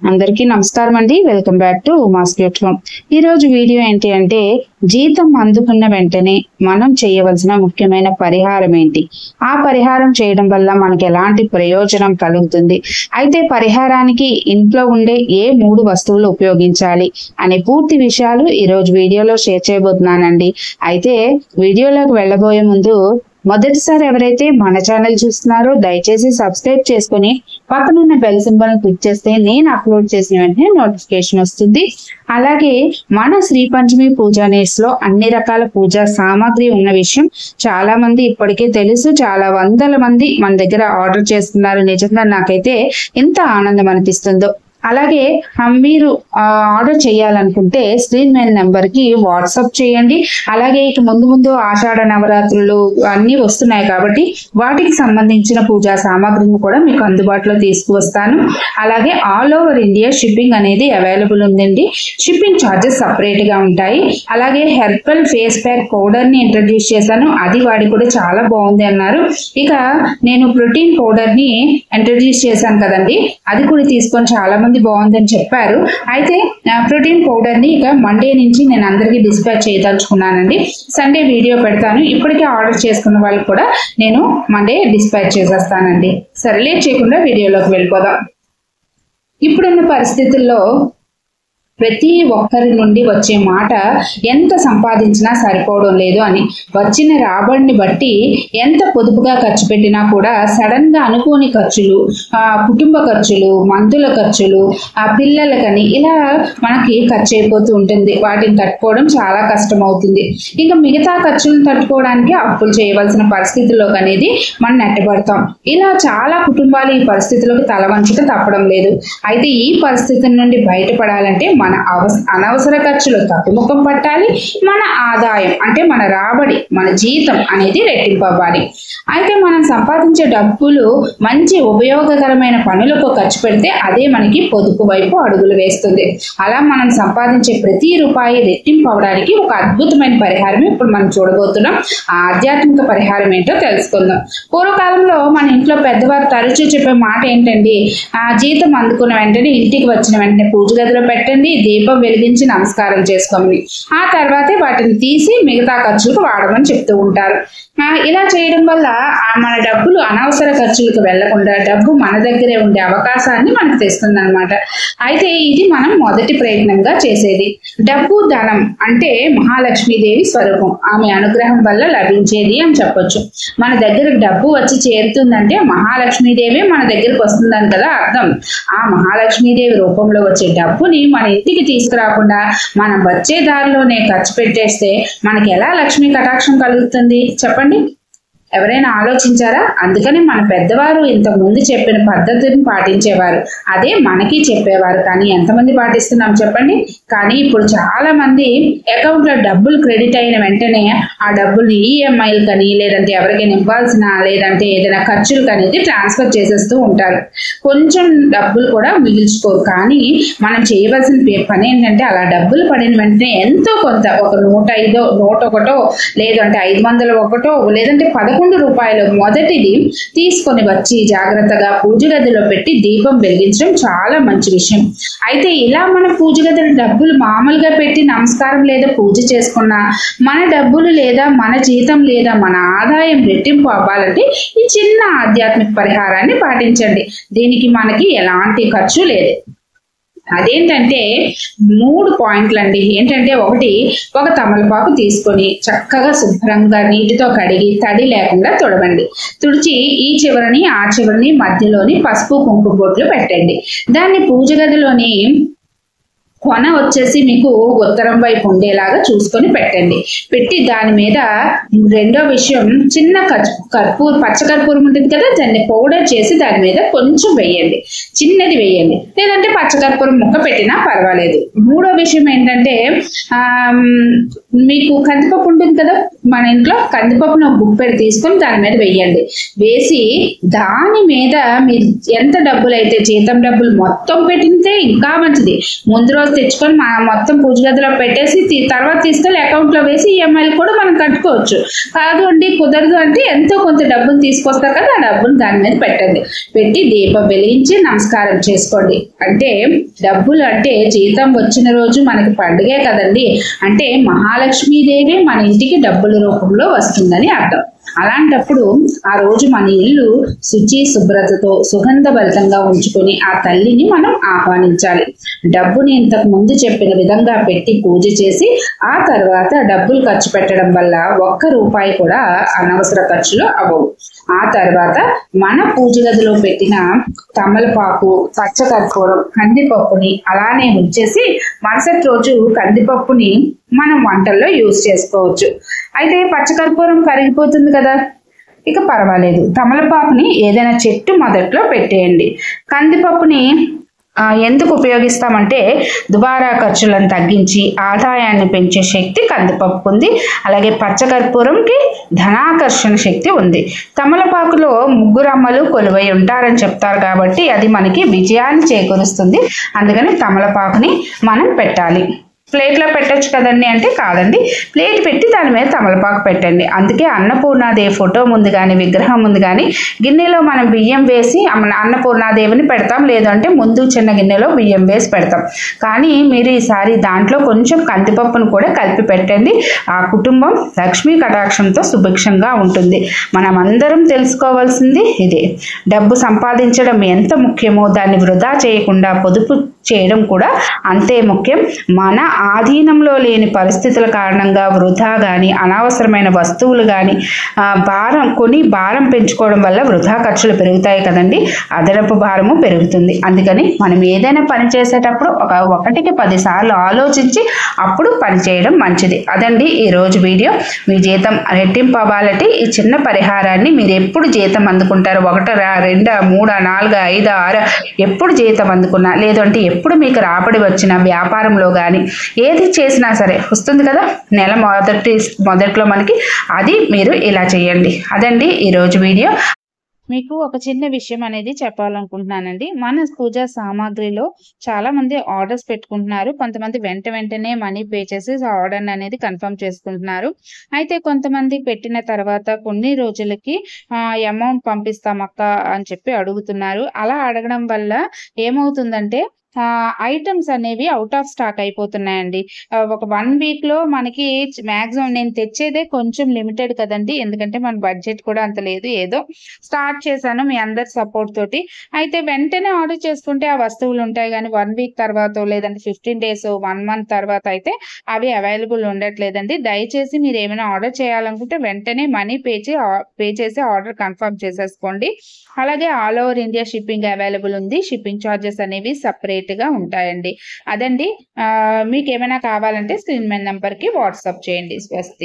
అందరికీ నమస్కారం అండి. Welcome back to Uma's cute home. ఈ రోజు వీడియో ఏంటి అంటే జీతం అందుకున్న వెంటనే మనం చేయవలసిన ముఖ్యమైన పరిహారం ఏంటి, ఆ పరిహారం చేయడం వల్ల మనకి ఎలాంటి ప్రయోజనం కలుగుతుంది, అయితే పరిహారానికి ఇంట్లో ఉండే ఏ 3 వస్తువులు ఉపయోగించాలి అనే పూర్తి విషయాలు ఈ రోజు వీడియోలో షేర్ చేయబోతున్నానండి. అయితే వీడియోలోకి వెళ్ళబోయే ముందు మొదటిసారి ఎవరైతే మన ఛానల్ చూస్తున్నారో దయచేసి సబ్స్క్రైబ్ చేసుకుని పక్కనున్న బెల్ సింబల్ క్లిక్ చేస్తే నేను అప్లోడ్ చేసిన వెంటనే నోటిఫికేషన్ వస్తుంది. అలాగే మన శ్రీ పంచమి పూజా నెట్స్ లో అన్ని రకాల పూజా సామాగ్రి ఉన్న విషయం చాలా మంది ఇప్పటికే తెలుసు. చాలా వందల మంది మన దగ్గర ఆర్డర్ చేస్తున్నారు. నిజంగా నాకైతే ఎంత ఆనందం అనిపిస్తుందో. అలాగే మీరు ఆర్డర్ చేయాలనుకుంటే స్క్రీన్ మీద నెంబర్ కి వాట్సాప్ చేయండి. అలాగే ఇక ముందు ఆషాఢ నవరాత్రులు అన్ని వస్తున్నాయి కాబట్టి వాటికి సంబంధించిన పూజా సామాగ్రిని కూడా మీకు అందుబాటులో తీసుకువస్తాను. అలాగే ఆల్ ఓవర్ ఇండియా షిప్పింగ్ అనేది అవైలబుల్ ఉందండి. షిప్పింగ్ ఛార్జెస్ సపరేట్ గా ఉంటాయి. అలాగే హెర్బల్ ఫేస్ ప్యాక్ పౌడర్ ని ఇంట్రడ్యూస్ చేశాను, అది వాడి కూడా చాలా బాగుంది అన్నారు. ఇక నేను ప్రోటీన్ పౌడర్ ని ఇంట్రడ్యూస్ చేశాను కదండి, అది కూడా తీసుకొని చాలా మంది బాగుందని చెప్పారు. అయితే ప్రోటీన్ పౌడర్ ని ఇక మండే నుంచి నేను అందరికీ డిస్పాచ్ చేయదలుచుకున్నానండి. సండే వీడియో పెడతాను. ఇప్పటికే ఆర్డర్ చేసుకున్న వాళ్ళకి కూడా నేను మండే డిస్పాచ్ చేసేస్తానండి. సరే, లేట్ చేయకుండా వీడియోలోకి వెళ్ళిపోదాం. ఇప్పుడున్న పరిస్థితుల్లో ప్రతి ఒక్కరి నుండి వచ్చే మాట ఎంత సంపాదించినా సరిపోవడం లేదు అని, వచ్చిన రాబడిని బట్టి ఎంత పొదుపుగా ఖర్చు పెట్టినా కూడా సడన్ గా అనుకోని ఖర్చులు, కుటుంబ ఖర్చులు, మందుల ఖర్చులు, పిల్లలకని ఇలా మనకి ఖర్చు అయిపోతూ ఉంటుంది. వాటిని తట్టుకోవడం చాలా కష్టం అవుతుంది. ఇంకా మిగతా ఖర్చులను తట్టుకోవడానికి అప్పులు చేయవలసిన పరిస్థితుల్లోకి అనేది మనం నెట్టబడతాం. ఇలా చాలా కుటుంబాలు ఈ పరిస్థితులకు తల వంచక తప్పడం లేదు. అయితే ఈ పరిస్థితుల నుండి బయటపడాలంటే మన అనవసర ఖర్చులు తగ్గుముఖం పట్టాలి. మన ఆదాయం అంటే మన రాబడి, మన జీతం అనేది రెట్టింపు అవ్వాలి. అయితే మనం సంపాదించే డబ్బులు మంచి ఉపయోగకరమైన పనులకు ఖర్చు పెడితే అదే మనకి పొదుపు వైపు అడుగులు వేస్తుంది. అలా మనం సంపాదించే ప్రతి రూపాయి రెట్టింపు అవడానికి ఒక అద్భుతమైన పరిహారం ఇప్పుడు మనం చూడబోతున్నాం. ఆ ఆధ్యాత్మిక పరిహారం ఏంటో తెలుసుకుందాం. పూర్వకాలంలో మన ఇంట్లో పెద్దవారు తరచూ చెప్పే మాట ఏంటండి, జీతం అందుకున్న వెంటనే ఇంటికి వచ్చిన వెంటనే పూజ గదిలో పెట్టండి, దీపం వెలిగించి నమస్కారం చేసుకోమని, ఆ తర్వాతే వాటిని తీసి మిగతా ఖర్చులకు వాడమని చెప్తూ ఉంటారు. ఇలా చేయడం వల్ల మన డబ్బులు అనవసర ఖర్చులకు వెళ్లకుండా డబ్బు మన దగ్గరే ఉండే అవకాశాన్ని మనకు తెస్తుంది అనమాట. అయితే ఇది మనం మొదటి ప్రయత్నంగా చేసేది. డబ్బు ధనం అంటే మహాలక్ష్మీదేవి స్వరూపం, ఆమె అనుగ్రహం వల్ల లభించేది అని చెప్పొచ్చు. మన దగ్గర డబ్బు వచ్చి చేరుతుందంటే మహాలక్ష్మీదేవి మన దగ్గరకు వస్తుందని కదా అర్థం. ఆ మహాలక్ష్మీదేవి రూపంలో వచ్చే డబ్బుని మన ఇంటికి తీసుకురాకుండా మనం వచ్చే దారిలోనే ఖర్చు పెట్టేస్తే మనకి ఎలా లక్ష్మీ కటాక్షం కలుగుతుంది చెప్పండి? ఎవరైనా ఆలోచించారా? అందుకని మన పెద్దవారు ఇంతకు ముందు చెప్పిన పద్ధతిని పాటించేవారు, అదే మనకి చెప్పేవారు. కానీ ఎంతమంది పాటిస్తున్నాం చెప్పండి? కానీ ఇప్పుడు చాలా మంది అకౌంట్ లో డబ్బులు క్రెడిట్ అయిన వెంటనే ఆ డబ్బుల్ని ఈఎంఐలు కానీ లేదంటే ఎవరికైనా ఇవ్వాల్సిన లేదంటే ఏదైనా ఖర్చులు అనేది ట్రాన్స్ఫర్ చేసేస్తూ ఉంటారు. కొంచెం డబ్బులు కూడా మిగిల్చుకోరు. కానీ మనం చేయవలసిన పని ఏంటంటే అలా డబ్బులు పడిన వెంటనే ఎంతో కొంత, ఒక 101 లేదంటే 501 లేదంటే 11 రూపాయలు మొదటిది తీసుకొని వచ్చి జాగ్రత్తగా పూజ గదిలో పెట్టి దీపం వెలిగించడం చాలా మంచి విషయం. అయితే ఇలా మన పూజ గదిలో డబ్బులు మామూలుగా పెట్టి నమస్కారం లేదా పూజ చేసుకున్నా మన డబ్బులు లేదా మన జీతం లేదా మన ఆదాయం రెట్టింపు అవ్వాలంటే ఈ చిన్న ఆధ్యాత్మిక పరిహారాన్ని పాటించండి. దీనికి మనకి ఎలాంటి ఖర్చు లేదు. అదేంటంటే 3 పాయింట్లు అండి. ఏంటంటే ఒక తమలపాకు తీసుకొని చక్కగా శుభ్రంగా నీటితో కడిగి తడి లేకుండా తుడవండి. తుడిచి ఈ చివరిని ఆ చివరిని మధ్యలోని పసుపు కుంకుమ బొట్లు పెట్టండి. దాన్ని పూజ గదిలోని కొన వచ్చేసి మీకు ఉత్తరం వైపు ఉండేలాగా చూసుకొని పెట్టండి. పెట్టి దాని మీద రెండో విషయం, చిన్న పచ్చ కర్పూరం ఉంటుంది కదా, దాన్ని పౌడర్ చేసి దాని మీద కొంచెం వేయండి, చిన్నది వేయండి, లేదంటే పచ్చ కర్పూరం ముక్క పెట్టినా పర్వాలేదు. మూడో విషయం ఏంటంటే మీకు కందిపప్పు ఉంటుంది కదా మన ఇంట్లో, కందిపప్పును ఒక గుప్పెడు తీసుకొని దాని మీద వేయండి. వేసి దాని మీద మీరు ఎంత డబ్బులు అయితే జీతం డబ్బులు మొత్తం పెట్టితే ఇంకా మంచిది. ముందు రోజు తెచ్చుకొని మొత్తం పూజ గదిలో పెట్టేసి తర్వాత తీసుకెళ్ళి అకౌంట్ లో వేసి ఈఎంఐలు కూడా మనం కట్టుకోవచ్చు. కాదు అండి కుదరదు అంటే ఎంతో కొంత డబ్బులు తీసుకొస్తారు కదా, ఆ డబ్బులు దాని మీద పెట్టండి. పెట్టి దీపం వెలిగించి నమస్కారం చేసుకోండి. అంటే అంటే డబ్బులు అంటే జీతం వచ్చిన రోజు మనకి పండుగే కదండి. అంటే మహాలక్ష్మీదేవి మన ఇంటికి డబ్బుల రూపంలో వస్తుందని అర్థం. అలాంటప్పుడు ఆ రోజు మన ఇల్లు శుచి శుభ్రతతో సుగంధభరితంగా ఉంచుకొని ఆ తల్లిని మనం ఆహ్వానించాలి. డబ్బుని ఇంతకు ముందు చెప్పిన విధంగా పెట్టి పూజ చేసి ఆ తర్వాత డబ్బులు ఖర్చు పెట్టడం వల్ల ఒక్క రూపాయి కూడా అనవసర ఖర్చులు అవ్వవు. ఆ తర్వాత మన పూజ గదిలో పెట్టిన తమలపాకు, పచ్చకర్పూరం, కందిపప్పుని అలానే ఉంచేసి మరుసటి రోజు కందిపప్పుని మనం వంటల్లో యూజ్ చేసుకోవచ్చు. అయితే పచ్చకర్పూరం కరిగిపోతుంది కదా, ఇక పర్వాలేదు. తమలపాకుని ఏదైనా చెట్టు మొదట్లో పెట్టేయండి. కందిపప్పుని ఎందుకు ఉపయోగిస్తామంటే దుబారా ఖర్చులను తగ్గించి ఆదాయాన్ని పెంచే శక్తి కందిపప్పుకు ఉంది. అలాగే పచ్చకర్పూరంకి ధనాకర్షణ శక్తి ఉంది. తమలపాకులో ముగ్గురమ్మలు కొలువై ఉంటారని చెప్తారు కాబట్టి అది మనకి విజయాన్ని చేకూరుస్తుంది. అందుకని తమలపాకుని మనం పెట్టాలి. ప్లేట్లో పెట్టచ్చు కదండి అంటే కాదండి, ప్లేట్ పెట్టి దాని మీద తమలపాకు పెట్టండి. అందుకే అన్నపూర్ణాదేవి ఫోటో ముందు కానీ విగ్రహం ముందు కానీ గిన్నెలో మనం బియ్యం వేసి అన్నపూర్ణాదేవిని పెడతాం, లేదంటే ముందు చిన్న గిన్నెలో బియ్యం వేసి పెడతాం. కానీ మీరు ఈసారి దాంట్లో కొంచెం కందిపప్పును కూడా కలిపి పెట్టండి. ఆ కుటుంబం లక్ష్మీ కటాక్షంతో సుభిక్షంగా ఉంటుంది. మనం అందరం తెలుసుకోవాల్సింది ఇదే. డబ్బు సంపాదించడం ఎంత ముఖ్యమో దాన్ని వృధా చేయకుండా పొదుపు చేయడం కూడా అంతే ముఖ్యం. మన ఆధీనంలో లేని పరిస్థితుల కారణంగా వృధా కానీ అనవసరమైన వస్తువులు కానీ భారం పెంచుకోవడం వల్ల వృధా ఖర్చులు పెరుగుతాయి కదండి, అదనపు భారము పెరుగుతుంది. అందుకని మనం ఏదైనా పని చేసేటప్పుడు ఒకటికి 10 సార్లు ఆలోచించి అప్పుడు పని చేయడం మంచిది. అదండి ఈరోజు వీడియో. మీ జీతం రెట్టింపు అవ్వాలంటే ఈ చిన్న పరిహారాన్ని మీరు ఎప్పుడు జీతం అందుకుంటారు, 1, 2, 3, 4, 5, 6 ఎప్పుడు జీతం అందుకున్నా, లేదంటే ఎప్పుడు మీకు రాబడి వచ్చిన వ్యాపారంలో కానీ ఏది చేసినా సరే వస్తుంది కదా నెల మొదట్లో మనకి, అది మీరు ఇలా చేయండి. అదండి ఈరోజు వీడియో. మీకు ఒక చిన్న విషయం అనేది చెప్పాలనుకుంటున్నానండి. మన పూజా సామాగ్రిలో చాలా మంది ఆర్డర్స్ పెట్టుకుంటున్నారు. కొంతమంది వెంటనే మనీ పే చేసి ఆర్డర్ అనేది కన్ఫర్మ్ చేసుకుంటున్నారు. అయితే కొంతమంది పెట్టిన తర్వాత కొన్ని రోజులకి అమౌంట్ పంపిస్తాం అక్క అని చెప్పి అడుగుతున్నారు. అలా అడగడం వల్ల ఏమవుతుందంటే ఐటమ్స్ అనేవి అవుట్ ఆఫ్ స్టాక్ అయిపోతున్నాయండి. ఒక 1 వీక్ లో మనకి మాక్సిమం నేను తెచ్చేదే కొంచెం లిమిటెడ్ కదండి, ఎందుకంటే మన బడ్జెట్ కూడా అంత లేదు. ఏదో స్టార్ట్ చేశాను మీ అందరి సపోర్ట్ తోటి. అయితే వెంటనే ఆర్డర్ చేసుకుంటే ఆ వస్తువులు ఉంటాయి, కానీ 1 వీక్ తర్వాత లేదంటే 15 డేస్ 1 మంత్ తర్వాత అయితే అవి అవైలబుల్ ఉండట్లేదండి. దయచేసి మీరు ఏమైనా ఆర్డర్ చేయాలనుకుంటే వెంటనే మనీ పే చేసి ఆర్డర్ కన్ఫర్మ్ చేసేసుకోండి. అలాగే all over India shipping available ఉంది. షిప్పింగ్ ఛార్జెస్ అనేవి సపరేట్ గా ఉంటాయండి. అదండి, మీకు ఏమైనా కావాలంటే స్క్రీన్ మీద నంబర్ కి వాట్సాప్ చేయండి. స్వస్తి.